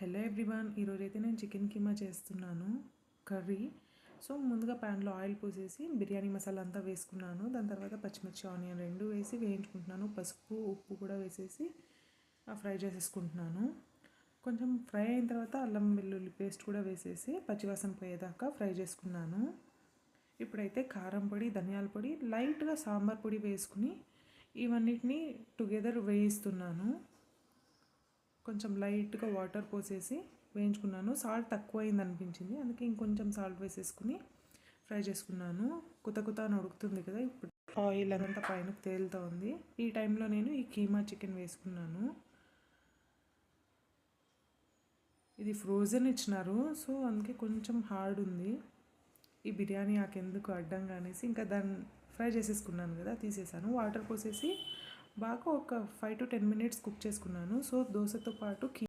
Hello everyone, ఈరోజైతే నేను chicken keema చేస్తున్నాను కర్రీ. సో ముందుగా ప్యాన్లో ఆయిల్ పోసేసి బిర్యానీ మసాలా అంతా వేసుకున్నాను. దాని తర్వాత పచ్చిమిర్చి ఆనియన్ రెండు వేసి వేయించుకుంటున్నాను. పసుపు ఉప్పు కూడా వేసేసి ఫ్రై చేసేసుకుంటున్నాను. కొంచెం ఫ్రై అయిన తర్వాత అల్లం వెల్లుల్లి పేస్ట్ కూడా వేసేసి పచ్చివాసన పోయేదాకా ఫ్రై చేసుకున్నాను. ఇప్పుడైతే కారం పొడి, ధనియాల పొడి, లైట్గా సాంబార్ పొడి వేసుకుని ఇవన్నిటిని టుగెదర్ వేయిస్తున్నాను. కొంచెం లైట్గా వాటర్ పోసేసి వేయించుకున్నాను. సాల్ట్ తక్కువ అయింది అనిపించింది, అందుకే ఇంకొంచెం సాల్ట్ వేసేసుకుని ఫ్రై చేసుకున్నాను. కుత అని ఉడుకుతుంది కదా, ఇప్పుడు ఆయిల్ అదంతా పైన తేలుతూ ఉంది. ఈ టైంలో నేను ఈ కీమా చికెన్ వేసుకున్నాను. ఇది ఫ్రోజన్ ఇచ్చినారు, సో అందుకే కొంచెం హార్డ్ ఉంది. ఈ బిర్యానీ ఆకెందుకు అడ్డంగా అనేసి ఇంకా దాన్ని ఫ్రై చేసేసుకున్నాను కదా, తీసేసాను. వాటర్ పోసేసి బాగా ఒక 5 to 10 minutes కుక్ చేసుకున్నాను. సో దోశతో పాటు